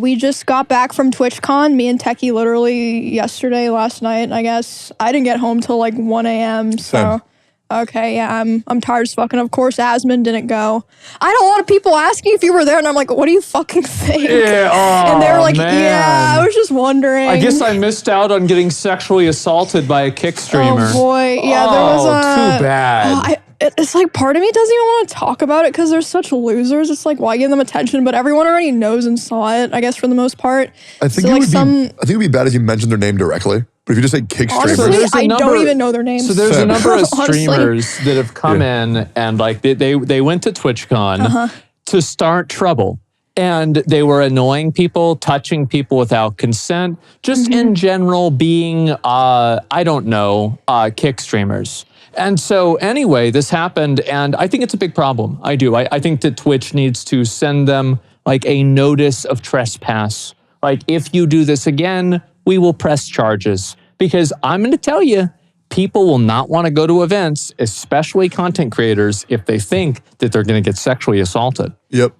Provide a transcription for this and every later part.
We just got back from TwitchCon, me and Techie literally last night, I guess. I didn't get home till like 1 a.m. So, okay, yeah, I'm tired as fucking. Of course, Asmund didn't go. I had a lot of people asking if you were there, and I'm like, what do you fucking think? Yeah, and they were like, man. yeah, I was just wondering. I guess I missed out on getting sexually assaulted by a kick streamer. Oh boy, yeah, there was too bad. It's like part of me doesn't even want to talk about it because they're such losers. It's like, why give them attention? But everyone already knows and saw it, I guess, for the most part. I think, I think it would be bad if you mentioned their name directly. But if you just say kick streamers. Honestly, I don't even know their names. So there's a number of streamers that have come in and like they went to TwitchCon to start trouble. And they were annoying people, touching people without consent, just in general being, I don't know, kick streamers. And so anyway, this happened, and I think it's a big problem. I do. I think that Twitch needs to send them like a notice of trespass. Like, if you do this again, we will press charges. Because I'm going to tell you, people will not want to go to events, especially content creators, if they think that they're going to get sexually assaulted. Yep.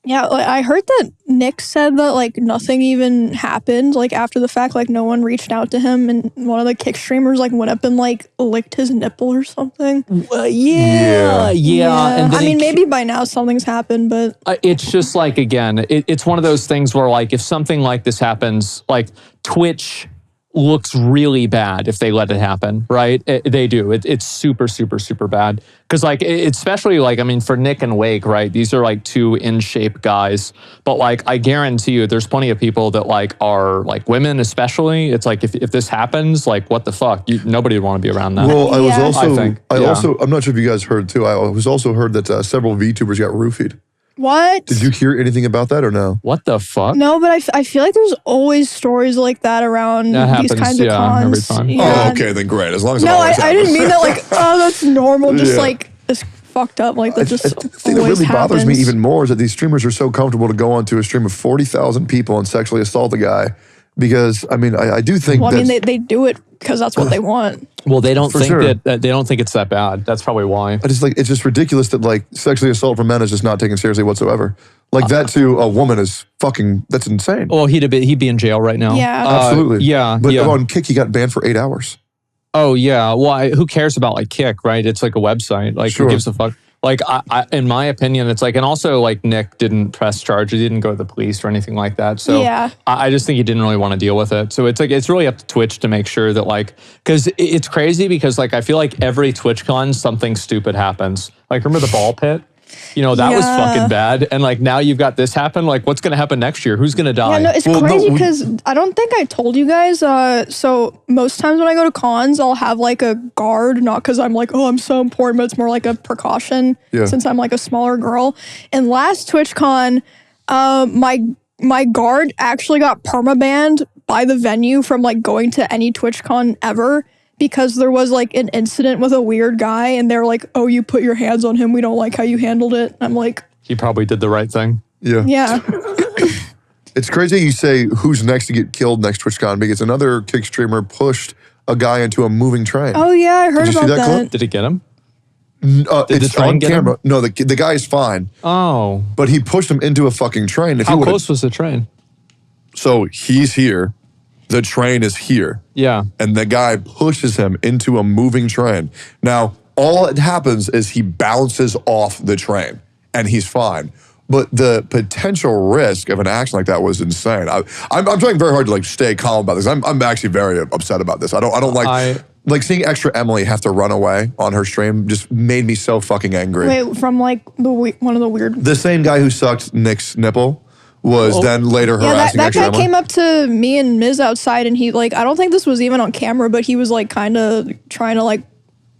Yeah, like, I heard that Nick said that like nothing even happened like after the fact, like no one reached out to him, and one of the kick streamers like went up and like licked his nipple or something. Yeah. And I mean, maybe by now something's happened, but it's just like, again, it's one of those things where like if something like this happens, like Twitch looks really bad if they let it happen, right? They do. It's super, super, super bad. Because like, especially like, I mean, for Nick and Wake, right? These are like two in shape guys. But like, I guarantee you there's plenty of people that like are like women, especially. It's like, if this happens, like what the fuck? Nobody would want to be around that. Well, I was also, I'm not sure if you guys heard too. I was also heard that several VTubers got roofied. what? Did you hear anything about that or no? What the fuck? No, but I feel like there's always stories like that around these kinds of cons. Every time. Oh, okay, then great. As long as it No, always I didn't mean that like, oh, that's normal. Just like, it's fucked up. Like, that just I think that really bothers me even more is that these streamers are so comfortable to go onto a stream of 40,000 people and sexually assault a guy. Because, I mean, I do think well, I mean, they do it because that's what they want. Well, they don't think that they don't think it's that bad. That's probably why. I just like, it's just ridiculous that like sexually assault for men is just not taken seriously whatsoever. Like that to a woman is fucking, that's insane. Well, he'd be in jail right now. Yeah. Absolutely. But yeah. on Kick, he got banned for 8 hours. Oh yeah. Well, who cares about like Kick, right? It's like a website. Like who gives a fuck? Like in my opinion, it's like, and also like Nick didn't press charges, he didn't go to the police or anything like that. So yeah. I just think he didn't really want to deal with it. So it's like, it's really up to Twitch to make sure that like, because it's crazy because like, I feel like every TwitchCon, something stupid happens. Like remember the ball pit? You know, that was fucking bad. And like now you've got this happen. Like what's going to happen next year? Who's going to die? Yeah, no, it's crazy because I don't think I told you guys. So most times when I go to cons, I'll have like a guard, not because I'm like, oh, I'm so important, but it's more like a precaution since I'm like a smaller girl. And last TwitchCon, my guard actually got permabanned by the venue from like going to any TwitchCon ever. Because there was like an incident with a weird guy and they're like, oh, you put your hands on him. We don't like how you handled it. I'm like, he probably did the right thing. Yeah. Yeah. It's crazy you say who's next to get killed next TwitchCon because another Kick streamer pushed a guy into a moving train. Oh yeah, I heard about that. Clip? Did it get him? Did the train on get camera. him? No, the guy is fine. Oh. But he pushed him into a fucking train. How close was the train? So he's here. The train is here. Yeah. And the guy pushes him into a moving train. Now, all that happens is he bounces off the train and he's fine. But the potential risk of an action like that was insane. I'm trying very hard to like stay calm about this. I'm actually very upset about this. I don't like seeing extra Emily have to run away on her stream just made me so fucking angry. Wait, from like one of the weird. The same guy who sucked Nick's nipple was then later harassing that extra guy Emily. came up to me and Miz outside and he like, I don't think this was even on camera, but he was like kind of trying to like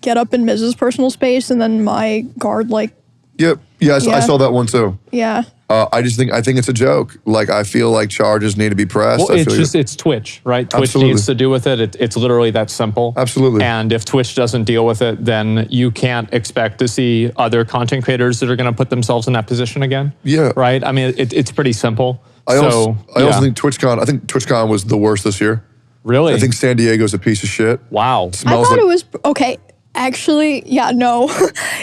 get up in Miz's personal space and then my guard like. Yep. Yes, I saw that one too. Yeah. I think it's a joke. Like I feel like charges need to be pressed. Well, it's Twitch, right? Twitch needs to do with it. It's literally that simple. Absolutely. And if Twitch doesn't deal with it, then you can't expect to see other content creators that are going to put themselves in that position again. Yeah. Right? I mean, it's pretty simple. I also think TwitchCon was the worst this year. Really? I think San Diego's a piece of shit. Wow. I thought it was, okay, actually, yeah, no.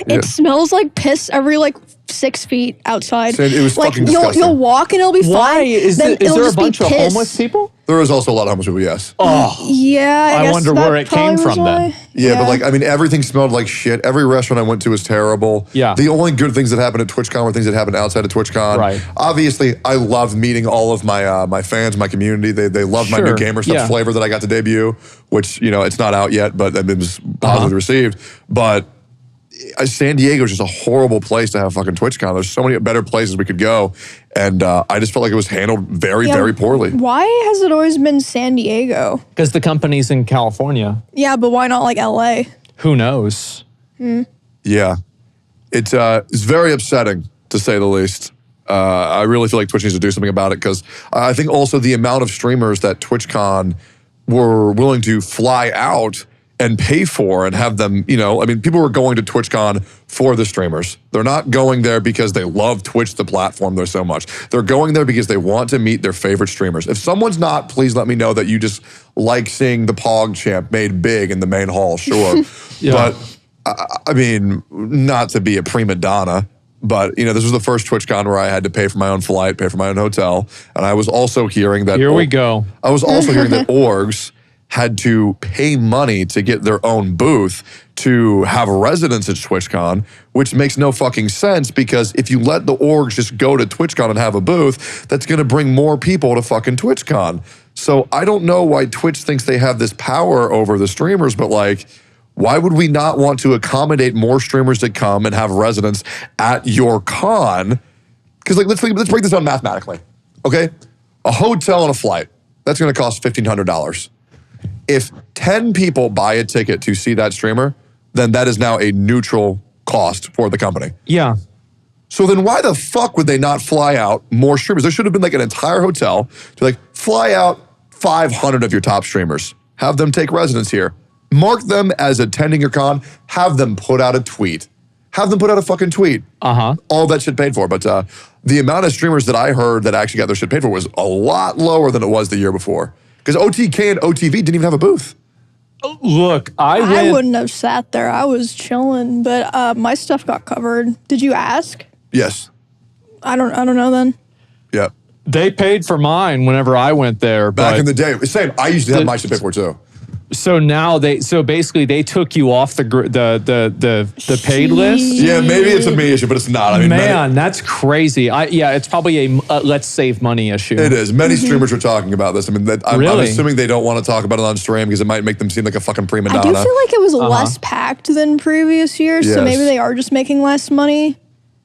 It smells like piss every like 6 feet outside. It was like fucking disgusting. You'll walk and it'll be fine. Why? Is there a bunch of homeless people? There was also a lot of homeless people, yes. Oh. Yeah, I wonder where it came from then. Yeah, but like, I mean, everything smelled like shit. Every restaurant I went to was terrible. Yeah. The only good things that happened at TwitchCon were things that happened outside of TwitchCon. Right. Obviously, I loved meeting all of my my fans, my community. They loved my new Gamer Stuff flavor that I got to debut, which, you know, it's not out yet, but it was positively received. But San Diego is just a horrible place to have fucking TwitchCon. There's so many better places we could go. And I just felt like it was handled very, very poorly. Why has it always been San Diego? Because the company's in California. Yeah, but why not like LA? Who knows? Yeah. It's very upsetting, to say the least. I really feel like Twitch needs to do something about it, because I think also the amount of streamers that TwitchCon were willing to fly out and pay for and have them, you know, I mean, people were going to TwitchCon for the streamers. They're not going there because they love Twitch, the platform, there so much. They're going there because they want to meet their favorite streamers. If someone's not, please let me know that you just like seeing the Pog champ made big in the main hall, sure. But, I mean, not to be a prima donna, but, you know, this was the first TwitchCon where I had to pay for my own flight, pay for my own hotel. And I was also hearing that— Here we go. I was also hearing that orgs had to pay money to get their own booth to have residence at TwitchCon, which makes no fucking sense, because if you let the orgs just go to TwitchCon and have a booth, that's gonna bring more people to fucking TwitchCon. So I don't know why Twitch thinks they have this power over the streamers, but like, why would we not want to accommodate more streamers to come and have residence at your con? Because like, let's break this down mathematically, okay? A hotel and a flight, that's gonna cost $1,500. If 10 people buy a ticket to see that streamer, then that is now a neutral cost for the company. Yeah. So then why the fuck would they not fly out more streamers? There should have been like an entire hotel to like fly out 500 of your top streamers, have them take residence here, mark them as attending your con, have them put out a tweet. Have them put out a fucking tweet. All that shit paid for. But the amount of streamers that I heard that actually got their shit paid for was a lot lower than it was the year before. Because OTK and OTV didn't even have a booth. Look, I wouldn't have sat there. I was chilling, but my stuff got covered. Did you ask? Yes. I don't know then. Yeah. They paid for mine whenever I went there. Back in the day, same. I used to have my shit paid for too. So now basically they took you off the paid list. Yeah, maybe it's a me issue, but it's not. I mean, man, that's crazy. It's probably a let's save money issue. It is. Many streamers are talking about this. I mean, I'm assuming they don't want to talk about it on stream because it might make them seem like a fucking prima donna. I do feel like it was less packed than previous years, so maybe they are just making less money.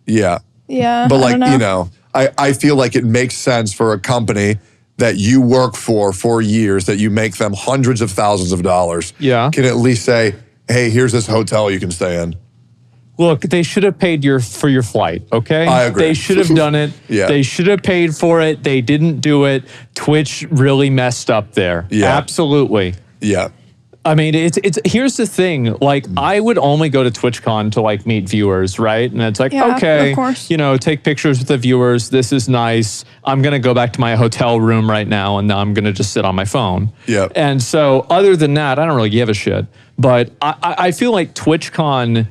Yeah. Yeah. But like, you know, I feel like it makes sense for a company that you work for years, that you make them hundreds of thousands of dollars, can at least say, hey, here's this hotel you can stay in. Look, they should have paid for your flight, okay? I agree. They should have done it. They should have paid for it. They didn't do it. Twitch really messed up there. Yeah. Absolutely. Yeah. I mean, here's the thing. Like, I would only go to TwitchCon to like meet viewers, right? And it's like, okay, of course. you know, take pictures with the viewers. This is nice. I'm gonna go back to my hotel room right now, and now I'm gonna just sit on my phone. Yeah. And so, other than that, I don't really give a shit. But I feel like TwitchCon,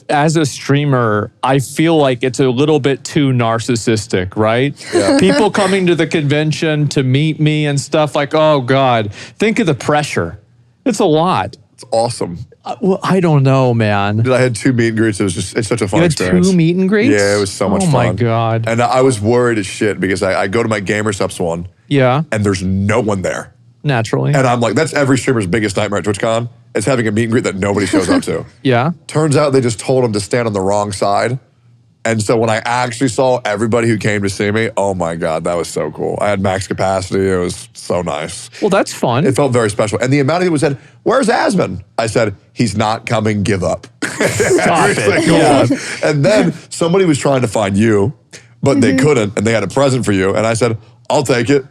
as a streamer, I feel like it's a little bit too narcissistic, right? Yeah. People coming to the convention to meet me and stuff, like, oh God, think of the pressure. It's a lot. It's awesome. Well, I don't know, man. Dude, I had 2 meet and greets. It was just, it's such a fun experience. 2 meet and greets? Yeah, it was so much fun. Oh my God. And I was worried as shit because I go to my GamerSups one. Yeah. And there's no one there. Naturally. And I'm like, that's every streamer's biggest nightmare at TwitchCon. It's having a meet and greet that nobody shows up to. Yeah. Turns out they just told him to stand on the wrong side. And so when I actually saw everybody who came to see me, oh my God, that was so cool. I had max capacity. It was so nice. Well, that's fun. It felt very special. And the amount of people said, where's Asman? I said, he's not coming, give up. Stop it. Yeah. And then somebody was trying to find you, but they couldn't, and they had a present for you. And I said, I'll take it.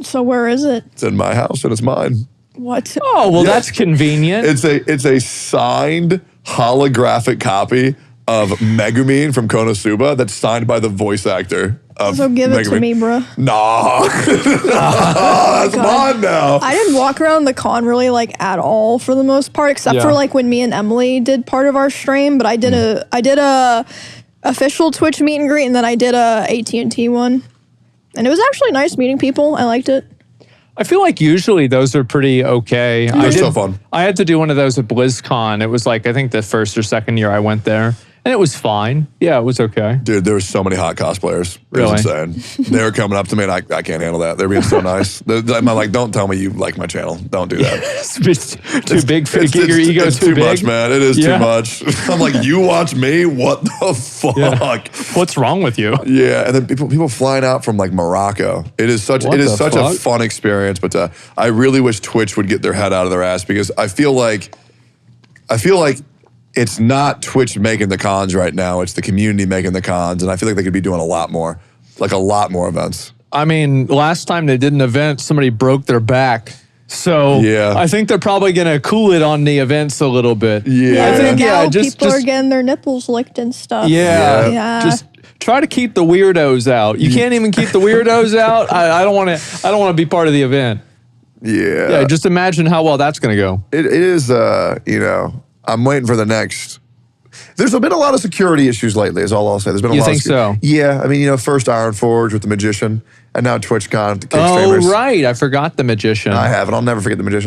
So where is it? It's in my house and it's mine. What? Oh, well, that's convenient. It's a signed holographic copy of Megumin from Konosuba that's signed by the voice actor of So give it Megumin. to me, bro. Nah. That's mine now. I didn't walk around the con really like at all for the most part, except for like when me and Emily did part of our stream, but I did a official Twitch meet and greet, and then I did a AT&T one. And it was actually nice meeting people. I liked it. I feel like usually those are pretty okay. They're so fun. I had to do one of those at BlizzCon. It was like, I think the first or second year I went there. And it was fine. Yeah, it was okay. Dude, there were so many hot cosplayers. It really? was insane. They were coming up to me and I can't handle that. They're being so nice. I'm like, don't tell me you like my channel. Don't do that. It's too big for get your ego it's too big. Much, man. It is too much. I'm like, you watch me? What the fuck? Yeah. What's wrong with you? Yeah, and then people flying out from like Morocco. It is such a fun experience, but I really wish Twitch would get their head out of their ass because I feel like it's not Twitch making the cons right now. It's the community making the cons. And I feel like they could be doing a lot more events. I mean, last time they did an event, somebody broke their back. So yeah. I think they're probably going to cool it on the events a little bit. Yeah. I think, people are getting their nipples licked and stuff. Yeah. Just try to keep the weirdos out. You can't even keep the weirdos out. I don't want to be part of the event. Yeah. Yeah. Just imagine how well that's going to go. It is, I'm waiting for the next. There's been a lot of security issues lately, is all I'll say. There's been a lot. You think so? Yeah, I mean, first Ironforge with the Magician, and now TwitchCon. Oh, right. I forgot the Magician. I have, and I'll never forget the Magician.